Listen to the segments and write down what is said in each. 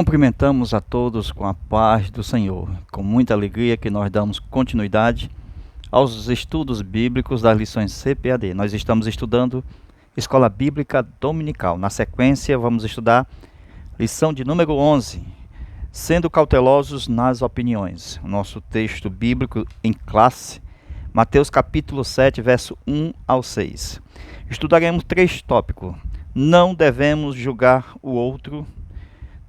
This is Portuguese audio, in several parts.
Cumprimentamos a todos com a paz do Senhor. Com muita alegria que nós damos continuidade aos estudos bíblicos das lições CPAD. Nós estamos estudando Escola Bíblica Dominical. Na sequência, vamos estudar lição de número 11, sendo cautelosos nas opiniões. O nosso texto bíblico em classe, Mateus capítulo 7, verso 1 ao 6. Estudaremos 3 tópicos. Não devemos julgar o outro.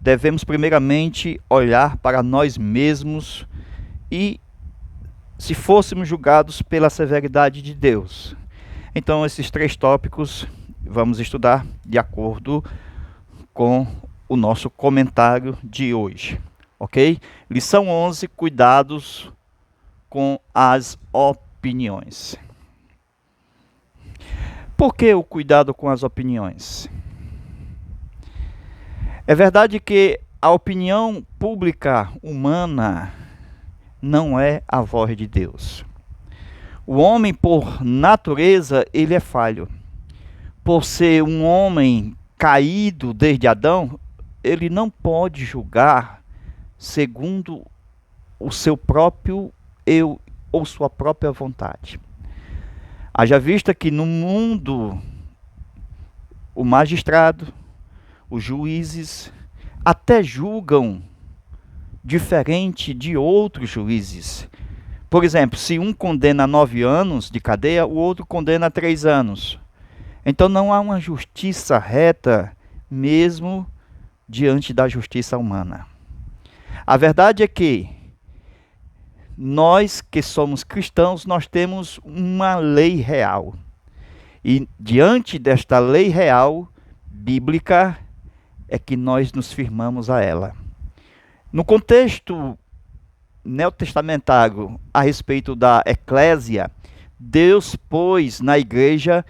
Devemos primeiramente olhar para nós mesmos e se fôssemos julgados pela severidade de Deus. Então esses 3 tópicos vamos estudar de acordo com o nosso comentário de hoje, ok? Lição 11, cuidados com as opiniões. Por que o cuidado com as opiniões? É verdade que a opinião pública humana não é a voz de Deus. O homem, por natureza, ele é falho. Por ser um homem caído desde Adão, ele não pode julgar segundo o seu próprio eu ou sua própria vontade. Haja vista que no mundo o magistrado, os juízes até julgam diferente de outros juízes. Por exemplo, se um condena 9 anos de cadeia, o outro condena 3 anos. Então não há uma justiça reta mesmo diante da justiça humana. A verdade é que nós que somos cristãos, nós temos uma lei real. E diante desta lei real, bíblica, é que nós nos firmamos a ela. No contexto neotestamentário a respeito da eclésia, Deus pôs na igreja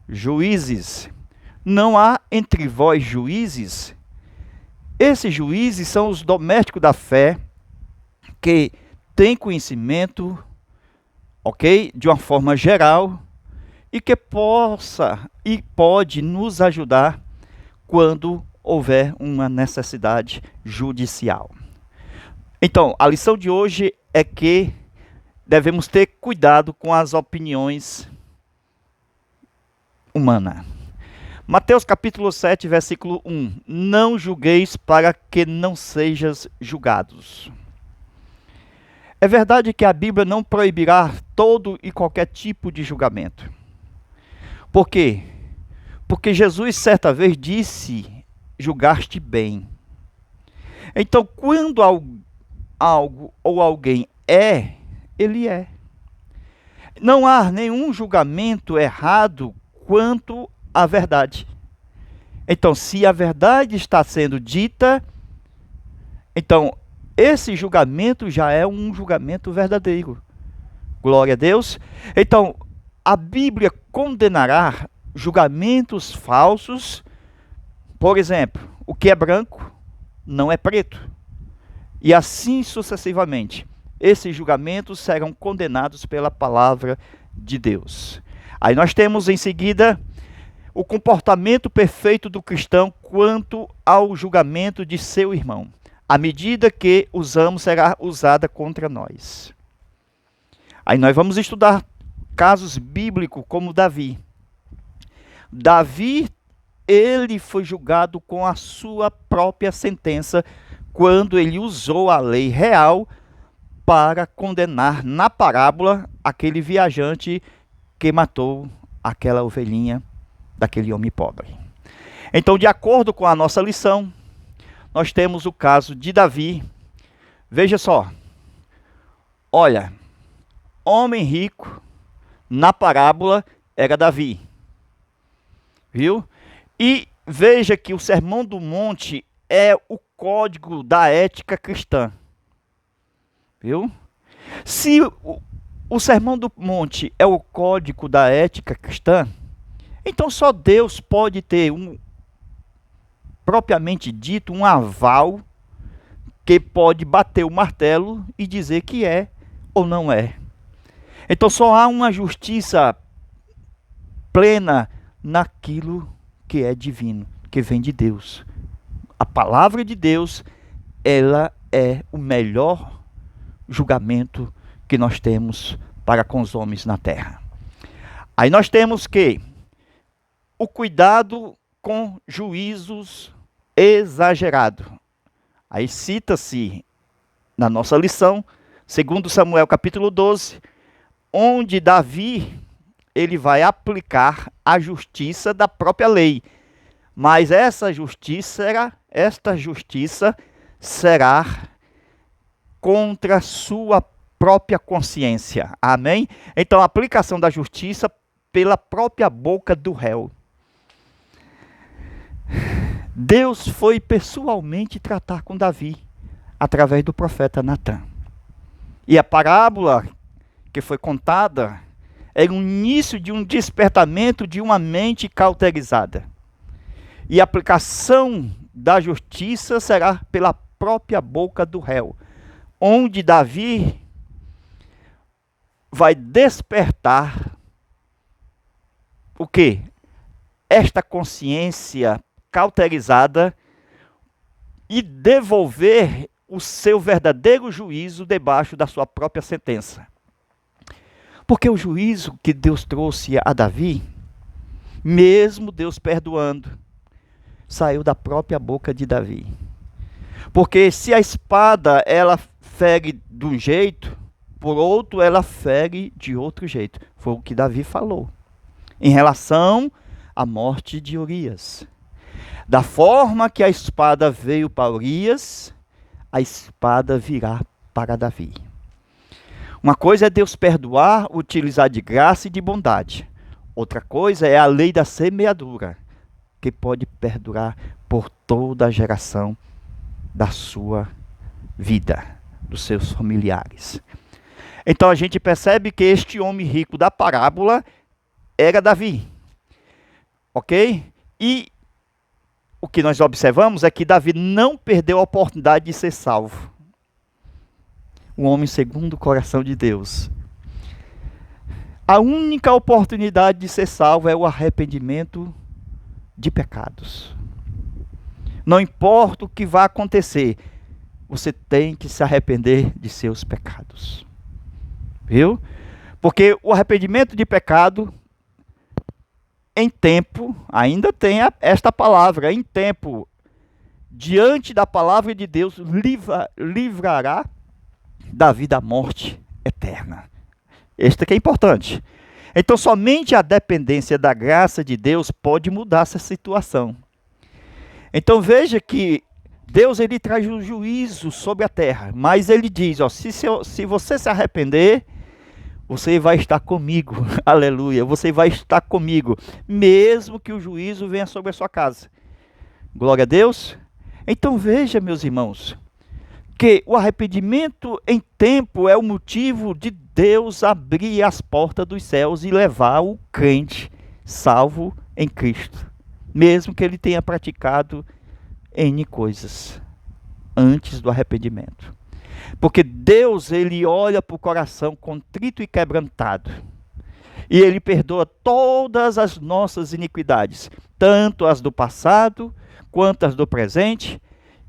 juízes. Não há entre vós juízes? Esses juízes são os domésticos da fé que têm conhecimento, ok, de uma forma geral e que possa e pode nos ajudar quando houver uma necessidade judicial. Então, a lição de hoje é que devemos ter cuidado com as opiniões humanas. Mateus capítulo 7, versículo 1. Não julgueis para que não sejais julgados. É verdade que a Bíblia não proibirá todo e qualquer tipo de julgamento. Por quê? Porque Jesus certa vez disse: julgaste bem. Então, quando algo ou alguém é, ele é. Não há nenhum julgamento errado quanto à verdade. Então, se a verdade está sendo dita, então esse julgamento já é um julgamento verdadeiro. Glória a Deus. Então, a Bíblia condenará julgamentos falsos. Por exemplo, o que é branco não é preto. E assim sucessivamente. Esses julgamentos serão condenados pela palavra de Deus. Aí nós temos em seguida o comportamento perfeito do cristão quanto ao julgamento de seu irmão. A medida que usamos será usada contra nós. Aí nós vamos estudar casos bíblicos como Davi. Davi, ele foi julgado com a sua própria sentença quando ele usou a lei real para condenar na parábola aquele viajante que matou aquela ovelhinha daquele homem pobre. Então, de acordo com a nossa lição, nós temos o caso de Davi. Veja só. Olha, homem rico, na parábola era Davi. Viu? E veja que o Sermão do Monte é o código da ética cristã. Viu? Se o Sermão do Monte é o código da ética cristã, então só Deus pode ter propriamente dito, um aval que pode bater o martelo e dizer que é ou não é. Então só há uma justiça plena naquilo que é divino, que vem de Deus. A palavra de Deus ela é o melhor julgamento que nós temos para com os homens na terra. Aí nós temos que o cuidado com juízos exagerados. Aí cita-se na nossa lição, 2 Samuel capítulo 12, onde Davi ele vai aplicar a justiça da própria lei. Mas esta justiça será contra a sua própria consciência. Amém? Então, a aplicação da justiça pela própria boca do réu. Deus foi pessoalmente tratar com Davi através do profeta Natã. E a parábola que foi contada era o início de um despertamento de uma mente cauterizada. E a aplicação da justiça será pela própria boca do réu, onde Davi vai despertar o quê? Esta consciência cauterizada e devolver o seu verdadeiro juízo debaixo da sua própria sentença. Porque o juízo que Deus trouxe a Davi, mesmo Deus perdoando, saiu da própria boca de Davi. Porque se a espada ela fere de um jeito, por outro ela fere de outro jeito. Foi o que Davi falou em relação à morte de Urias. Da forma que a espada veio para Urias, a espada virá para Davi. Uma coisa é Deus perdoar, utilizar de graça e de bondade. Outra coisa é a lei da semeadura, que pode perdurar por toda a geração da sua vida, dos seus familiares. Então a gente percebe que este homem rico da parábola era Davi. Ok? E o que nós observamos é que Davi não perdeu a oportunidade de ser salvo. Um homem segundo o coração de Deus. A única oportunidade de ser salvo é o arrependimento de pecados. Não importa o que vai acontecer, você tem que se arrepender de seus pecados. Viu? Porque o arrependimento de pecado, em tempo, ainda tem esta palavra, em tempo, diante da palavra de Deus, livrará Davi da morte eterna. Este que é importante. Então, somente a dependência da graça de Deus pode mudar essa situação. Então, veja que Deus ele traz o juízo sobre a terra, mas ele diz, ó, se você se arrepender, você vai estar comigo, aleluia, você vai estar comigo, mesmo que o juízo venha sobre a sua casa. Glória a Deus. Então veja, meus irmãos, que o arrependimento em tempo é o motivo de Deus abrir as portas dos céus e levar o crente salvo em Cristo, mesmo que ele tenha praticado N coisas antes do arrependimento. Porque Deus, ele olha para o coração contrito e quebrantado. E ele perdoa todas as nossas iniquidades, tanto as do passado, quanto as do presente,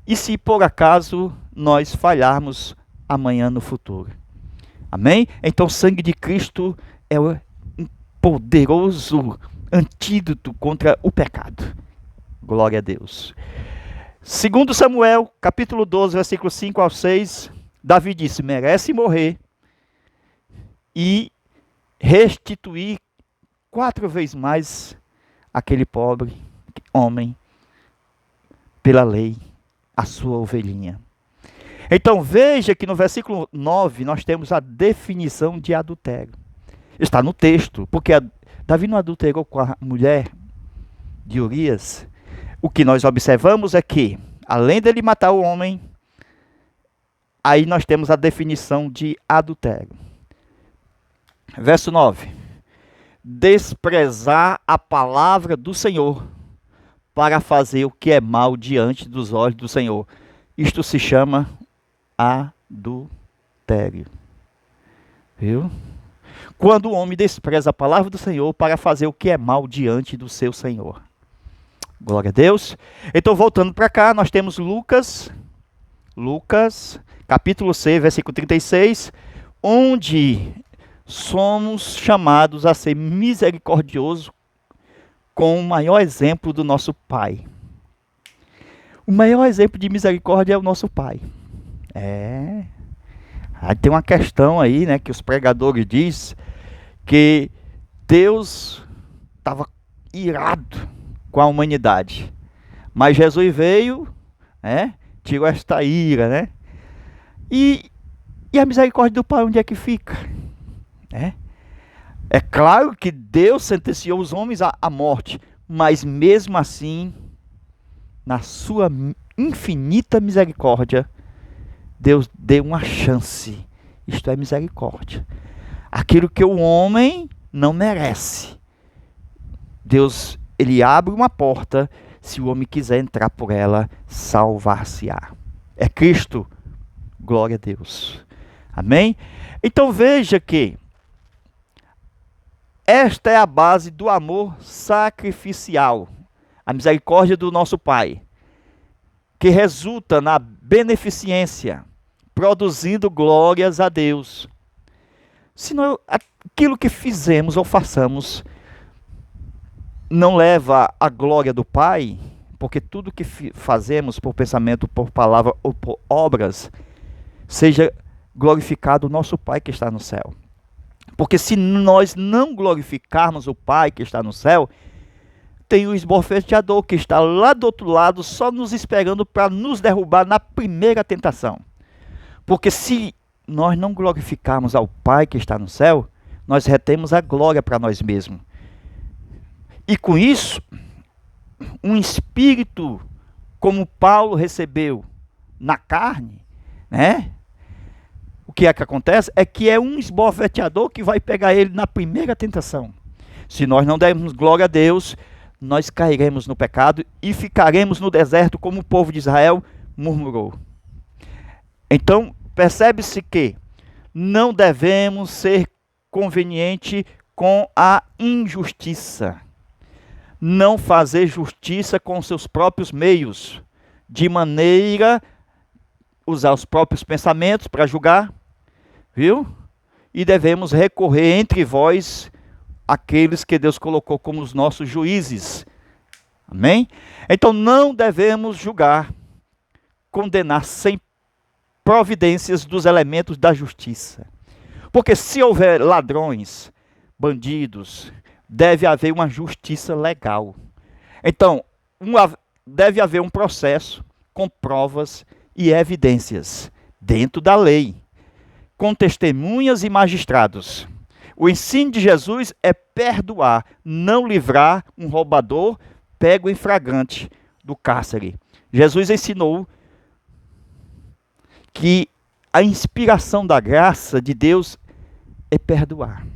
e se por acaso nós falharmos amanhã no futuro. Amém? Então o sangue de Cristo é um poderoso antídoto contra o pecado. Glória a Deus. 2 Samuel, capítulo 12, versículo 5 ao 6, Davi disse, merece morrer e restituir 4 vezes mais aquele pobre homem pela lei, a sua ovelhinha. Então veja que no versículo 9 nós temos a definição de adultério. Está no texto, porque Davi não adulterou com a mulher de Urias. O que nós observamos é que, além dele matar o homem, aí nós temos a definição de adultério. Verso 9. Desprezar a palavra do Senhor para fazer o que é mal diante dos olhos do Senhor. Isto se chama adultério. Viu? Quando o homem despreza a palavra do Senhor para fazer o que é mal diante do seu Senhor. Glória a Deus. Então, voltando para cá, nós temos Lucas, Lucas, capítulo 6, versículo 36, onde somos chamados a ser misericordiosos com o maior exemplo do nosso Pai. O maior exemplo de misericórdia é o nosso Pai. Aí tem uma questão aí, né, que os pregadores dizem que Deus estava irado com a humanidade. Mas Jesus veio, né, tirou esta ira, né? E a misericórdia do Pai, onde é que fica? É claro que Deus sentenciou os homens à morte, mas mesmo assim, na sua infinita misericórdia, Deus deu uma chance. Isto é misericórdia. Aquilo que o homem não merece. Deus, ele abre uma porta, se o homem quiser entrar por ela, salvar-se-á. É Cristo. Glória a Deus. Amém? Então veja que esta é a base do amor sacrificial. A misericórdia do nosso Pai, que resulta na beneficência, produzindo glórias a Deus. Se não, aquilo que fizemos ou façamos não leva à glória do Pai, porque tudo que fazemos por pensamento, por palavra ou por obras, seja glorificado o nosso Pai que está no céu. Porque se nós não glorificarmos o Pai que está no céu, tem o esbofeteador que está lá do outro lado, só nos esperando para nos derrubar na primeira tentação. Porque se nós não glorificarmos ao Pai que está no céu, nós retemos a glória para nós mesmos. E com isso, um espírito como Paulo recebeu na carne, né? O que é que acontece? É que é um esbofeteador que vai pegar ele na primeira tentação. Se nós não dermos glória a Deus, nós cairemos no pecado e ficaremos no deserto como o povo de Israel murmurou. Então, percebe-se que não devemos ser conveniente com a injustiça. Não fazer justiça com seus próprios meios, de maneira usar os próprios pensamentos para julgar, viu? E devemos recorrer entre vós aqueles que Deus colocou como os nossos juízes. Amém? Então não devemos julgar, condenar sem providências dos elementos da justiça. Porque se houver ladrões, bandidos, deve haver uma justiça legal. Então, deve haver um processo com provas e evidências dentro da lei, com testemunhas e magistrados. O ensino de Jesus é perdoar, não livrar um roubador pego em flagrante do cárcere. Jesus ensinou que a inspiração da graça de Deus é perdoar.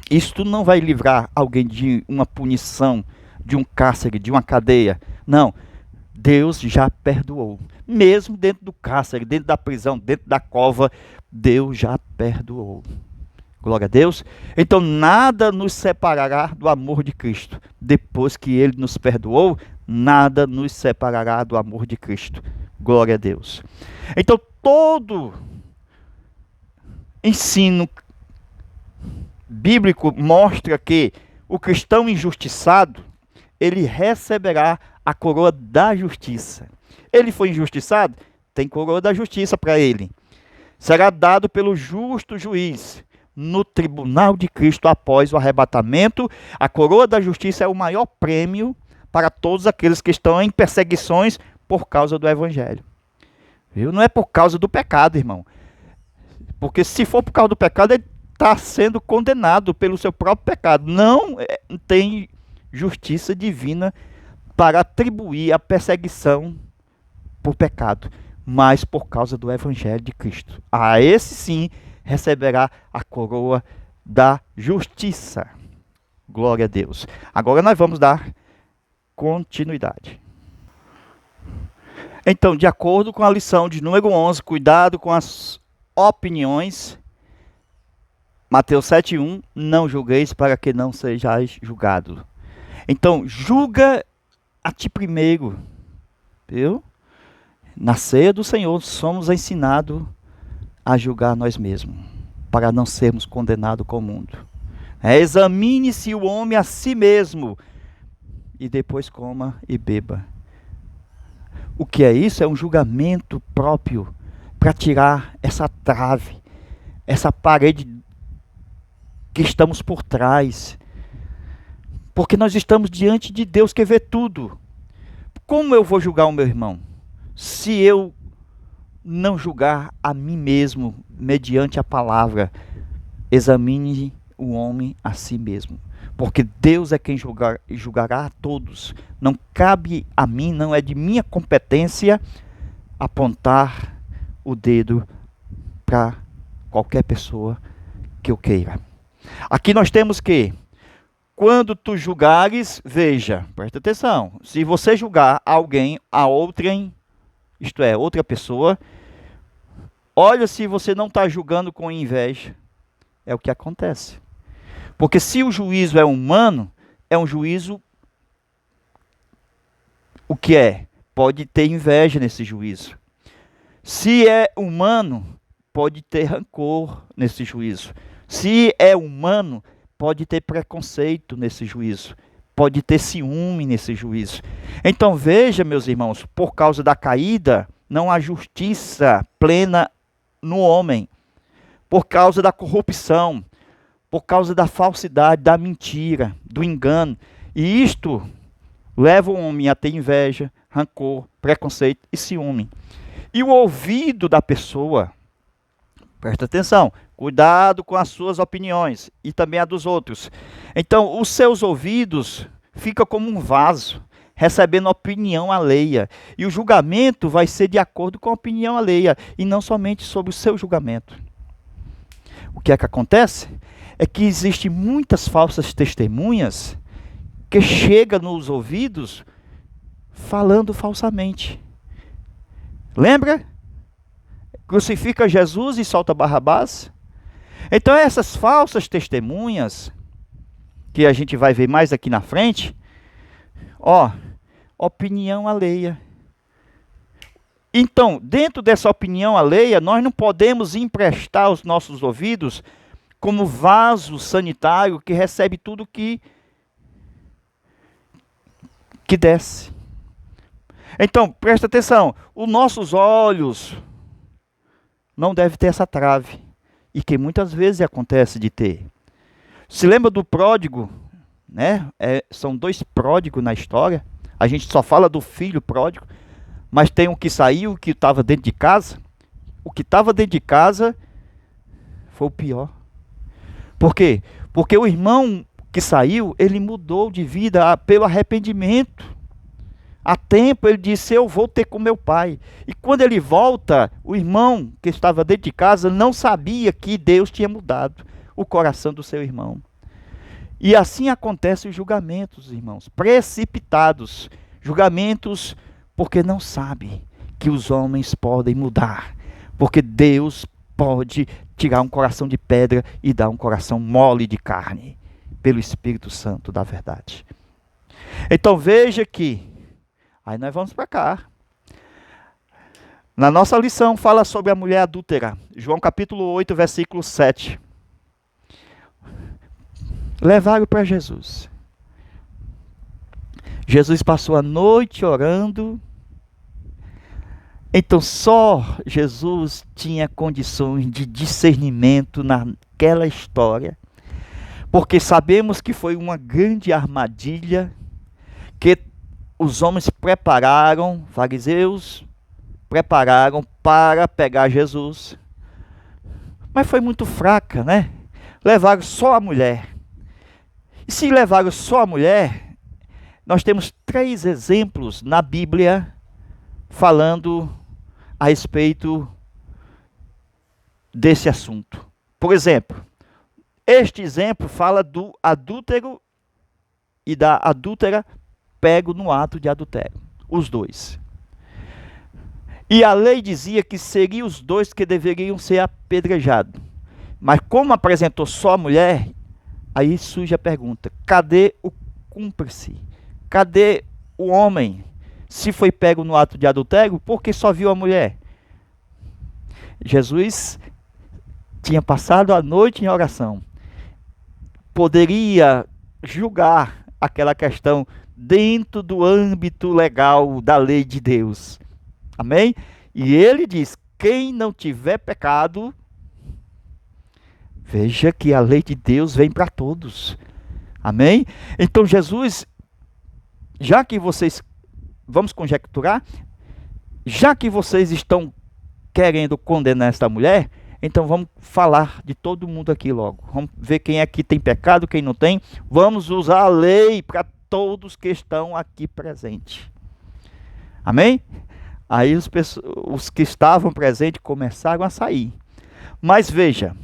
Isto não vai livrar alguém de uma punição, de um cárcere, de uma cadeia. Não, Deus já perdoou. Mesmo dentro do cárcere, dentro da prisão, dentro da cova, Deus já perdoou. Glória a Deus. Então nada nos separará do amor de Cristo. Depois que Ele nos perdoou, nada nos separará do amor de Cristo. Glória a Deus. Então todo ensino bíblico mostra que o cristão injustiçado, ele receberá a coroa da justiça. Ele foi injustiçado? Tem coroa da justiça para ele. Será dado pelo justo juiz no tribunal de Cristo após o arrebatamento. A coroa da justiça é o maior prêmio para todos aqueles que estão em perseguições por causa do evangelho. Viu? Não é por causa do pecado, irmão. Porque se for por causa do pecado, ele está sendo condenado pelo seu próprio pecado. Não tem justiça divina para atribuir a perseguição por pecado, mas por causa do evangelho de Cristo. A esse sim receberá a coroa da justiça. Glória a Deus. Agora nós vamos dar continuidade. Então, de acordo com a lição de número 11, cuidado com as opiniões. Mateus 7:1, não julgueis para que não sejais julgados. Então, julga a ti primeiro, viu? Na ceia do Senhor, somos ensinados a julgar nós mesmos, para não sermos condenados com o mundo. Examine-se o homem a si mesmo, e depois coma e beba. O que é isso? É um julgamento próprio, para tirar essa trave, essa parede que estamos por trás. Porque nós estamos diante de Deus que vê tudo. Como eu vou julgar o meu irmão? Se eu não julgar a mim mesmo, mediante a palavra, examine o homem a si mesmo. Porque Deus é quem julgará a todos. Não cabe a mim, não é de minha competência apontar o dedo para qualquer pessoa que eu queira. Aqui nós temos que, quando tu julgares, veja, presta atenção, se você julgar alguém, a outrem, isto é, outra pessoa, olha se você não está julgando com inveja. É o que acontece. Porque se o juízo é humano, é um juízo, o que é? Pode ter inveja nesse juízo. Se é humano, pode ter rancor nesse juízo. Se é humano, pode ter preconceito nesse juízo. Pode ter ciúme nesse juízo. Então veja, meus irmãos, por causa da caída, não há justiça plena no homem. Por causa da corrupção, por causa da falsidade, da mentira, do engano. E isto leva o homem a ter inveja, rancor, preconceito e ciúme. E o ouvido da pessoa, presta atenção, cuidado com as suas opiniões e também a dos outros. Então, os seus ouvidos ficam como um vaso, recebendo opinião alheia. E o julgamento vai ser de acordo com a opinião alheia, e não somente sobre o seu julgamento. O que é que acontece? É que existem muitas falsas testemunhas que chegam nos ouvidos falando falsamente. Lembra? Crucifica Jesus e solta Barrabás. Então essas falsas testemunhas, que a gente vai ver mais aqui na frente, opinião alheia. Então, dentro dessa opinião alheia, nós não podemos emprestar os nossos ouvidos como vaso sanitário que recebe tudo que desce. Então, presta atenção, os nossos olhos não devem ter essa trave, e que muitas vezes acontece de ter. Se lembra do pródigo, né? São dois pródigos na história, a gente só fala do filho pródigo, mas tem um que saiu, o que estava dentro de casa. O que estava dentro de casa foi o pior. Por quê? Porque o irmão que saiu, ele mudou de vida pelo arrependimento. Há tempo ele disse, eu vou ter com meu pai. E quando ele volta, o irmão que estava dentro de casa não sabia que Deus tinha mudado o coração do seu irmão. E assim acontecem os julgamentos, irmãos, precipitados. Julgamentos porque não sabe que os homens podem mudar. Porque Deus pode tirar um coração de pedra e dar um coração mole de carne, pelo Espírito Santo da verdade. Então veja que, aí nós vamos para cá. Na nossa lição fala sobre a mulher adúltera. João capítulo 8, versículo 7. Levaram para Jesus. Jesus passou a noite orando. Então só Jesus tinha condições de discernimento naquela história. Porque sabemos que foi uma grande armadilha que os homens prepararam, fariseus prepararam para pegar Jesus. Mas foi muito fraca, né? Levaram só a mulher. E se levaram só a mulher, nós temos 3 exemplos na Bíblia falando a respeito desse assunto. Por exemplo, este exemplo fala do adúltero e da adúltera pego no ato de adultério. Os dois. E a lei dizia que seriam os dois que deveriam ser apedrejados. Mas como apresentou só a mulher, aí surge a pergunta, cadê o cúmplice? Cadê o homem? se foi pego no ato de adultério, porque só viu a mulher. Jesus tinha passado a noite em oração. Poderia julgar aquela questão dentro do âmbito legal da lei de Deus. Amém? E ele diz: quem não tiver pecado, veja que a lei de Deus vem para todos. Amém? Então Jesus, já que vocês, vamos conjecturar, já que vocês estão querendo condenar esta mulher, então vamos falar de todo mundo aqui logo. Vamos ver quem aqui tem pecado, quem não tem. Vamos usar a lei para todos que estão aqui presentes. Amém? Aí os que estavam presentes começaram a sair. Mas veja,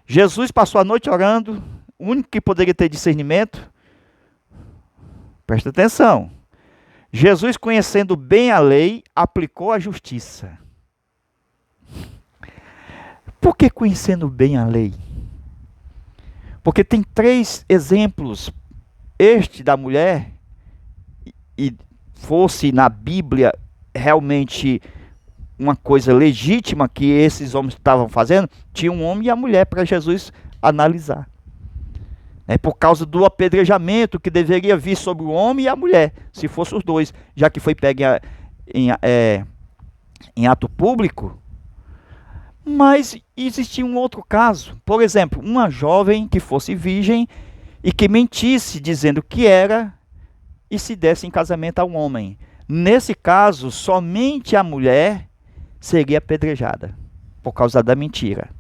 Jesus passou a noite orando, o único que poderia ter discernimento, presta atenção, Jesus, conhecendo bem a lei, aplicou a justiça. Por que conhecendo bem a lei? Porque tem 3 exemplos. Este da mulher, e fosse na Bíblia realmente uma coisa legítima que esses homens estavam fazendo, tinha um homem e a mulher para Jesus analisar. É por causa do apedrejamento que deveria vir sobre o homem e a mulher, se fosse os dois, já que foi pego em ato público. Mas existia um outro caso. Por exemplo, uma jovem que fosse virgem e que mentisse dizendo que era e se desse em casamento a um homem. Nesse caso, somente a mulher seria apedrejada por causa da mentira.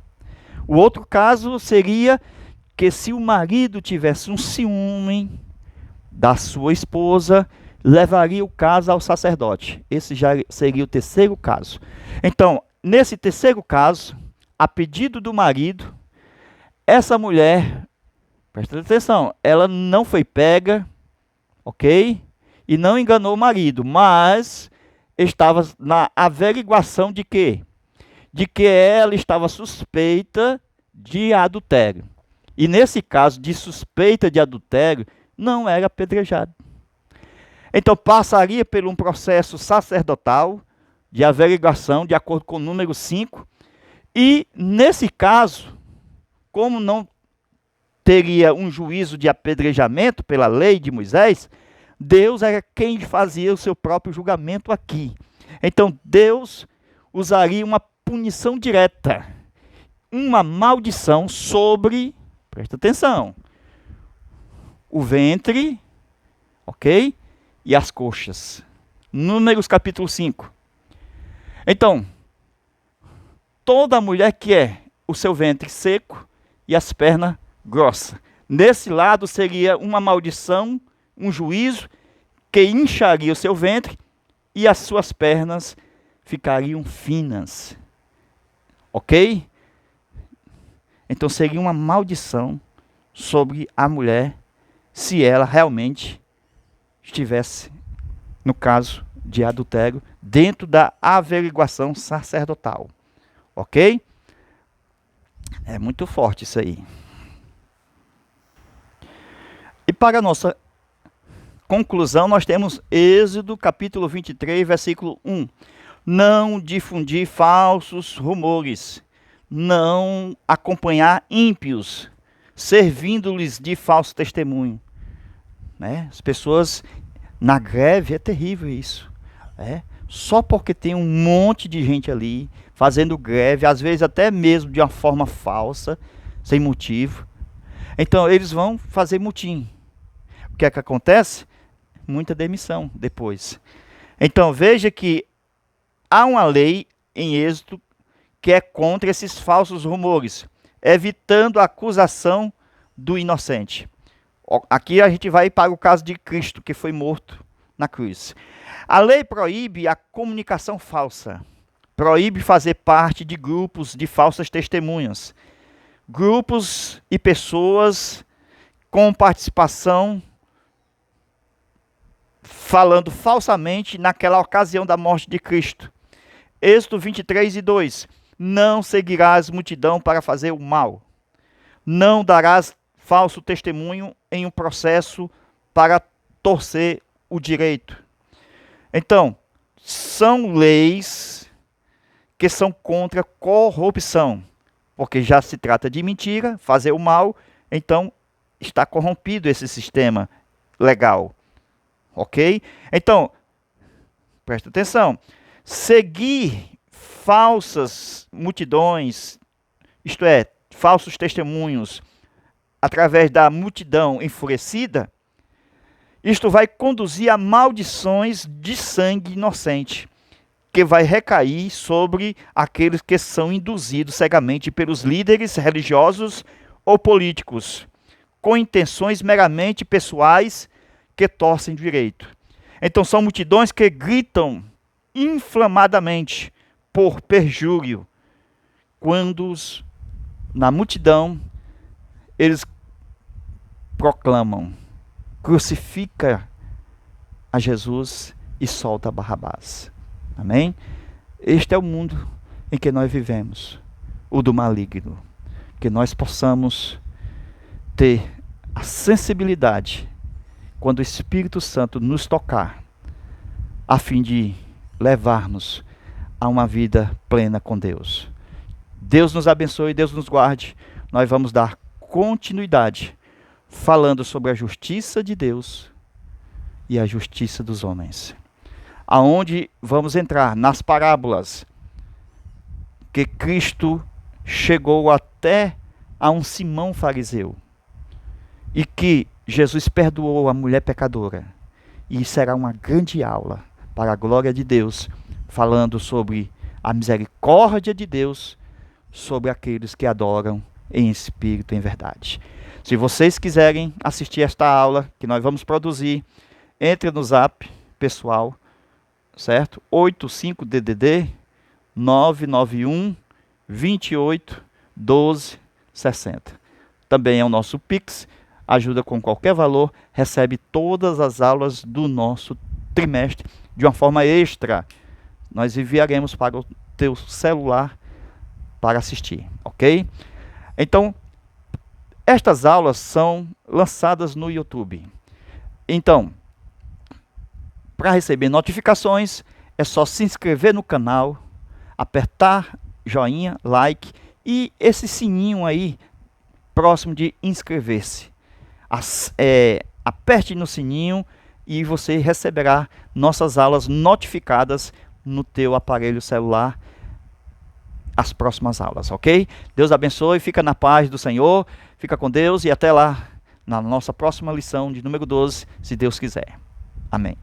O outro caso seria que se o marido tivesse um ciúme da sua esposa, levaria o caso ao sacerdote. Esse já seria o terceiro caso. Então, nesse terceiro caso, a pedido do marido, essa mulher, presta atenção, ela não foi pega, ok? E não enganou o marido, mas estava na averiguação de quê? De que ela estava suspeita de adultério. E nesse caso de suspeita de adultério, não era apedrejado. Então passaria por um processo sacerdotal de averiguação, de acordo com o número 5. E nesse caso, como não teria um juízo de apedrejamento pela lei de Moisés, Deus era quem fazia o seu próprio julgamento aqui. Então Deus usaria uma punição direta, uma maldição sobre, presta atenção, o ventre, ok? E as coxas. Números capítulo 5. Então, toda mulher que é o seu ventre seco e as pernas grossas. Nesse lado seria uma maldição, um juízo, que incharia o seu ventre e as suas pernas ficariam finas. Ok? Então seria uma maldição sobre a mulher se ela realmente estivesse, no caso de adultério, dentro da averiguação sacerdotal. Ok? É muito forte isso aí. E para a nossa conclusão, nós temos Êxodo capítulo 23, versículo 1. Não difundir falsos rumores, não acompanhar ímpios, servindo-lhes de falso testemunho. Né? As pessoas na greve, é terrível isso. Só porque tem um monte de gente ali fazendo greve, às vezes até mesmo de uma forma falsa, sem motivo. Então eles vão fazer motim. O que é que acontece? Muita demissão depois. Então veja que há uma lei em Êxodo que é contra esses falsos rumores, evitando a acusação do inocente. Aqui a gente vai para o caso de Cristo, que foi morto na cruz. A lei proíbe a comunicação falsa, proíbe fazer parte de grupos de falsas testemunhas, grupos e pessoas com participação falando falsamente naquela ocasião da morte de Cristo. Êxodo 23 e 2. Não seguirás multidão para fazer o mal. Não darás falso testemunho em um processo para torcer o direito. Então, são leis que são contra a corrupção, porque já se trata de mentira, fazer o mal, então está corrompido esse sistema legal, ok? Então, presta atenção, seguir falsas multidões, isto é, falsos testemunhos, através da multidão enfurecida, isto vai conduzir a maldições de sangue inocente, que vai recair sobre aqueles que são induzidos cegamente pelos líderes religiosos ou políticos, com intenções meramente pessoais que torcem direito. Então são multidões que gritam inflamadamente por perjúrio, quando na multidão eles proclamam: crucifica a Jesus e solta Barrabás. Amém? Este é o mundo em que nós vivemos, o do maligno. Que nós possamos ter a sensibilidade, quando o Espírito Santo nos tocar, a fim de levar-nos a uma vida plena com Deus. Deus nos abençoe, Deus nos guarde. Nós vamos dar continuidade falando sobre a justiça de Deus e a justiça dos homens. Aonde vamos entrar nas parábolas que Cristo chegou até a um Simão fariseu e que Jesus perdoou a mulher pecadora. E será uma grande aula para a glória de Deus, falando sobre a misericórdia de Deus sobre aqueles que adoram em espírito e em verdade. Se vocês quiserem assistir esta aula que nós vamos produzir, entre no Zap pessoal, certo? 85DDD 991 28 12 60. Também é o nosso Pix, ajuda com qualquer valor, recebe todas as aulas do nosso trimestre de uma forma extra. Nós enviaremos para o teu celular para assistir, ok? Então, estas aulas são lançadas no YouTube. Então, para receber notificações, é só se inscrever no canal, apertar joinha, like e esse sininho aí próximo de inscrever-se. Aperte no sininho e você receberá nossas aulas notificadas no teu aparelho celular, as próximas aulas, ok? Deus abençoe, fica na paz do Senhor, fica com Deus e até lá na nossa próxima lição de número 12, se Deus quiser. Amém.